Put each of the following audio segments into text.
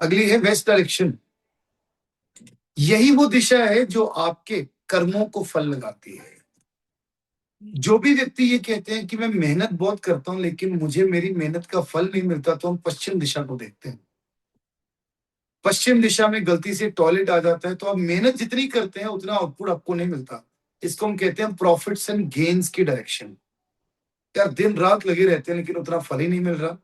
अगली है west direction. यही वो दिशा है जो आपके कर्मों को फल लगाती है। जो भी व्यक्ति ये कहते हैं कि मैं मेहनत बहुत करता हूं लेकिन मुझे मेरी मेहनत का फल नहीं मिलता, तो हम पश्चिम दिशा को देखते हैं। पश्चिम दिशा में गलती से टॉयलेट आ जाता है तो आप मेहनत जितनी करते हैं उतना आउटपुट आपको नहीं मिलता। इसको हम कहते हैं प्रॉफिट्स एंड गेन्स की डायरेक्शन। यार दिन रात लगे रहते हैं लेकिन उतना फल ही नहीं मिल रहा।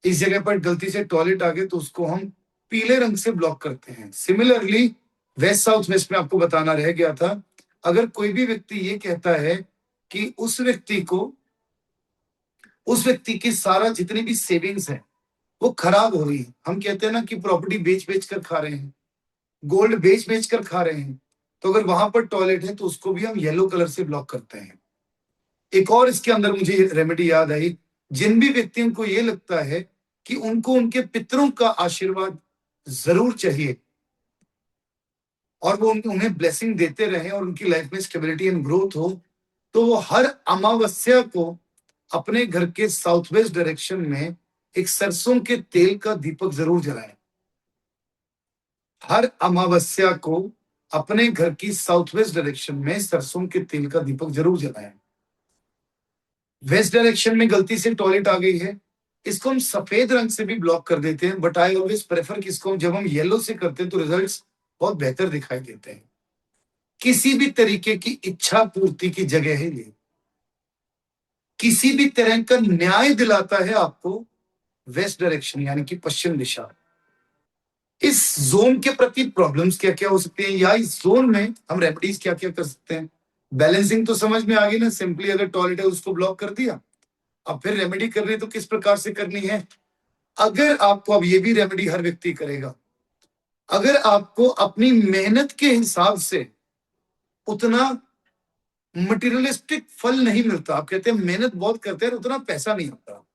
इस जगह पर गलती से टॉयलेट आ गए तो उसको हम पीले रंग से ब्लॉक करते हैं। सिमिलरली वेस्ट साउथ वेस्ट में आपको बताना रह गया था, अगर कोई भी व्यक्ति ये कहता है कि उस व्यक्ति की सारा जितनी भी सेविंग्स है वो खराब हो रही है, हम कहते हैं ना कि प्रॉपर्टी बेच बेच कर खा रहे हैं, गोल्ड बेच बेच कर खा रहे हैं, तो अगर वहां पर टॉयलेट है तो उसको भी हम येलो कलर से ब्लॉक करते हैं। एक और इसके अंदर मुझे रेमेडी याद आई। जिन भी व्यक्तियों को ये लगता है कि उनको उनके पितरों का आशीर्वाद जरूर चाहिए और वो उन्हें ब्लेसिंग देते रहे और उनकी लाइफ में स्टेबिलिटी एंड ग्रोथ हो, तो वो हर अमावस्या को अपने घर के साउथ वेस्ट डायरेक्शन में एक सरसों के तेल का दीपक जरूर जलाएं। हर अमावस्या को अपने घर की साउथ वेस्ट डायरेक्शन में सरसों के तेल का दीपक जरूर जलाएं। वेस्ट डायरेक्शन में गलती से टॉयलेट आ गई है, इसको हम सफेद रंग से भी ब्लॉक कर देते हैं, बट आई ऑलवेज प्रेफर किसको, जब हम येलो से करते हैं तो रिजल्ट्स बहुत बेहतर दिखाई देते हैं। किसी भी तरीके की इच्छा पूर्ति की जगह है ये, किसी भी तरह का न्याय दिलाता है आपको वेस्ट डायरेक्शन यानी कि पश्चिम दिशा। इस जोन के प्रति प्रॉब्लम्स क्या क्या हो सकते हैं या इस जोन में हम रेमेडीज क्या क्या कर सकते हैं। बैलेंसिंग तो समझ में आ गई ना, सिंपली अगर टॉयलेट है उसको ब्लॉक कर दिया। अब फिर रेमेडी करनी है तो किस प्रकार से करनी है। अगर आपको, अब ये भी रेमेडी हर व्यक्ति करेगा, अगर आपको अपनी मेहनत के हिसाब से उतना मटेरियलिस्टिक फल नहीं मिलता, आप कहते हैं मेहनत बहुत करते हैं उतना पैसा नहीं आता,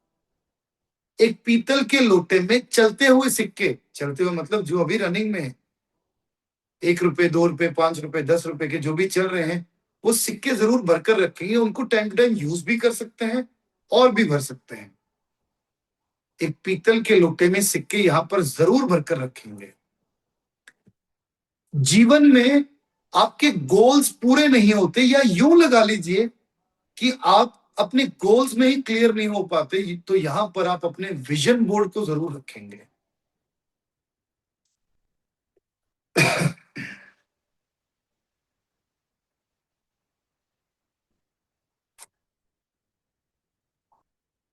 एक पीतल के लोटे में चलते हुए सिक्के, चलते हुए मतलब जो अभी रनिंग में है, 1 रुपए 2 रुपए 5 रुपए 10 रुपए के जो भी चल रहे हैं, वो सिक्के जरूर भरकर रखेंगे, उनको टाइम टू टाइम यूज भी कर सकते हैं और भी भर सकते हैं। एक पीतल के लोटे में सिक्के यहां पर जरूर भरकर रखेंगे। जीवन में आपके गोल्स पूरे नहीं होते, या यूं लगा लीजिए कि आप अपने गोल्स में ही क्लियर नहीं हो पाते, तो यहां पर आप अपने विजन बोर्ड को जरूर रखेंगे।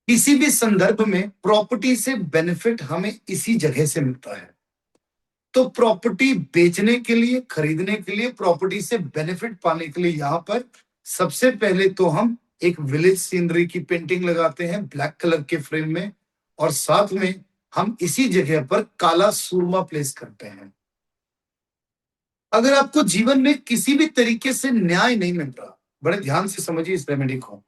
किसी भी संदर्भ में प्रॉपर्टी से बेनिफिट हमें इसी जगह से मिलता है, तो प्रॉपर्टी बेचने के लिए, खरीदने के लिए, प्रॉपर्टी से बेनिफिट पाने के लिए यहां पर सबसे पहले तो हम एक विलेज सीनरी की पेंटिंग लगाते हैं ब्लैक कलर के फ्रेम में, और साथ में हम इसी जगह पर काला सूरमा प्लेस करते हैं। अगर आपको जीवन में किसी भी तरीके से न्याय नहीं मिल रहा, बड़े ध्यान से समझिए इस रेमेडी को।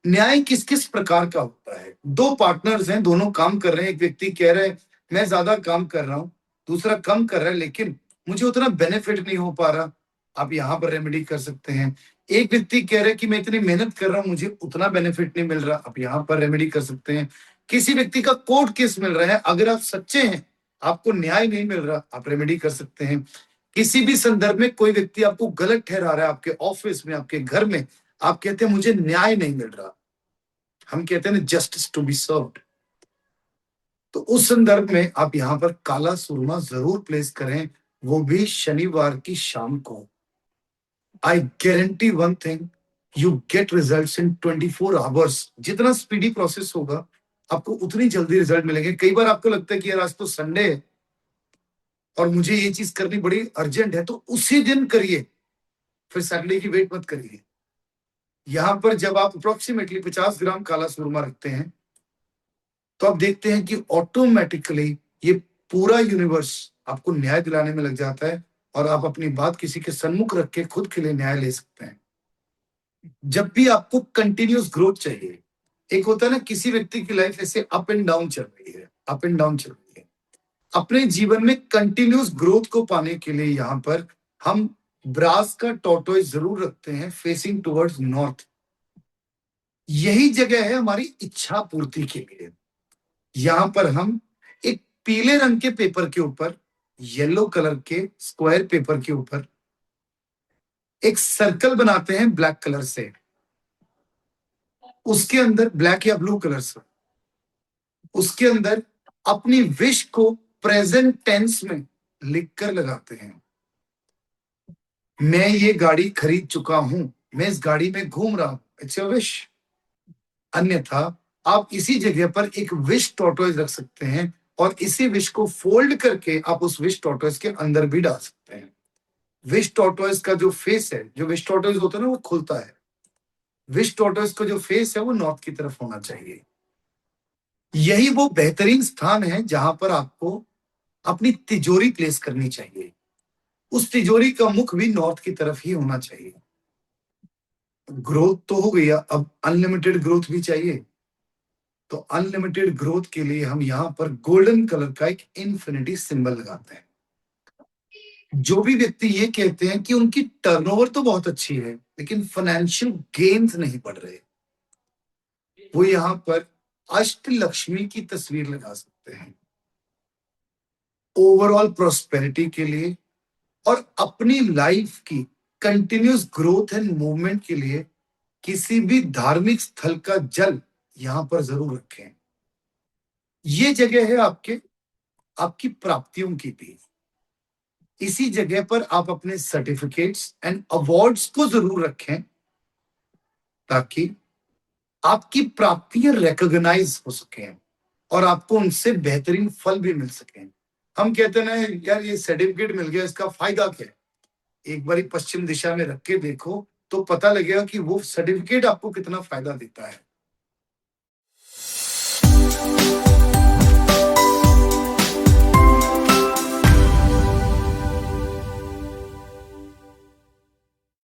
न्याय किस किस प्रकार का होता है। दो पार्टनर्स हैं, दोनों काम कर रहे हैं, एक व्यक्ति कह रहा है मैं ज्यादा काम कर रहा हूं, दूसरा कम कर रहा है लेकिन मुझे उतना बेनिफिट नहीं हो पा रहा, आप यहां पर रेमेडी कर सकते हैं। एक व्यक्ति कह रहा है कि मैं इतनी मेहनत कर रहा हूं, मुझे उतना बेनिफिट नहीं मिल रहा, आप यहां पर रेमेडी कर सकते हैं। किसी व्यक्ति का कोर्ट केस मिल रहा है, अगर आप सच्चे हैं, आपको न्याय नहीं मिल रहा, आप रेमेडी कर सकते हैं। किसी भी संदर्भ में कोई व्यक्ति आपको गलत ठहरा रहा है, आपके ऑफिस में, आपके घर में, आप कहते हैं मुझे न्याय नहीं मिल रहा, हम कहते हैं ना जस्टिस टू बी सर्व्ड, तो उस संदर्भ में आप यहां पर काला सुरमा जरूर प्लेस करें, वो भी शनिवार की शाम को। I guarantee one thing, you get results in 24 hours. जितना स्पीडी प्रोसेस होगा आपको उतनी जल्दी रिजल्ट मिलेंगे। कई बार आपको लगता है कि यार आज तो संडे है और मुझे ये चीज करनी बड़ी अर्जेंट है, तो उसी दिन करिए, फिर सैटरडे की वेट मत करिए। यहां पर जब आप अप्रोक्सीमेटली 50 ग्राम काला सुरमा रखते हैं तो आप देखते हैं कि ऑटोमेटिकली ये पूरा यूनिवर्स आपको न्याय दिलाने में लग जाता है और आप अपनी बात किसी के सन्मुख रख के खुद के लिए न्याय ले सकते हैं। जब भी आपको कंटिन्यूस ग्रोथ चाहिए, एक होता है ना किसी व्यक्ति की लाइफ ऐसे अप एंड डाउन चल रही है, अप एंड डाउन चल रही है, अपने जीवन में कंटिन्यूस ग्रोथ को पाने के लिए यहां पर हम ब्रास का टॉर्टोइज जरूर रखते हैं फेसिंग टुवर्ड्स नॉर्थ। यही जगह है हमारी इच्छा पूर्ति के लिए। यहां पर हम एक पीले रंग के पेपर के ऊपर, येलो कलर के स्क्वायर पेपर के ऊपर एक सर्कल बनाते हैं ब्लैक कलर से, उसके अंदर ब्लैक या ब्लू कलर से, उसके अंदर अपनी विश को प्रेजेंट टेंस में लिखकर लगाते हैं। मैं ये गाड़ी खरीद चुका हूं, मैं इस गाड़ी में घूम रहा हूं, इट्स योर विश। अन्यथा आप इसी जगह पर एक विश टॉर्टोइज रख सकते हैं और इसी विश को फोल्ड करके आप उस विश टॉर्टोइज के अंदर भी डाल सकते हैं। विश टॉर्टोइज का जो फेस है, जो विश टॉर्टोइज होता है ना, वो खुलता है। विश टॉर्टोइज का जो फेस है वो नॉर्थ की तरफ होना चाहिए। यही वो बेहतरीन स्थान है जहां पर आपको अपनी तिजोरी प्लेस करनी चाहिए। उस तिजोरी का मुख भी नॉर्थ की तरफ ही होना चाहिए। ग्रोथ तो हो गई, अब अनलिमिटेड ग्रोथ भी चाहिए। तो अनलिमिटेड ग्रोथ के लिए हम यहां पर गोल्डन कलर का एक इन्फिनिटी सिंबल लगाते हैं। जो भी व्यक्ति ये कहते हैं कि उनकी टर्नओवर तो बहुत अच्छी है लेकिन फाइनेंशियल गेन्स नहीं बढ़ रहे, वो यहां पर अष्ट लक्ष्मी की तस्वीर लगा सकते हैं। ओवरऑल प्रोस्पेरिटी के लिए और अपनी लाइफ की कंटिन्यूस ग्रोथ एंड मूवमेंट के लिए किसी भी धार्मिक स्थल का जल यहां पर जरूर रखें। ये जगह है आपकी प्राप्तियों की भी। इसी जगह पर आप अपने सर्टिफिकेट्स एंड अवार्ड्स को जरूर रखें ताकि आपकी प्राप्तियां रिकॉग्नाइज हो सकें और आपको उनसे बेहतरीन फल भी मिल सके। हम कहते हैं ना यार ये सर्टिफिकेट मिल गया, इसका फायदा क्या है? एक बार पश्चिम दिशा में रख के देखो तो पता लगेगा कि वो सर्टिफिकेट आपको कितना फायदा देता है।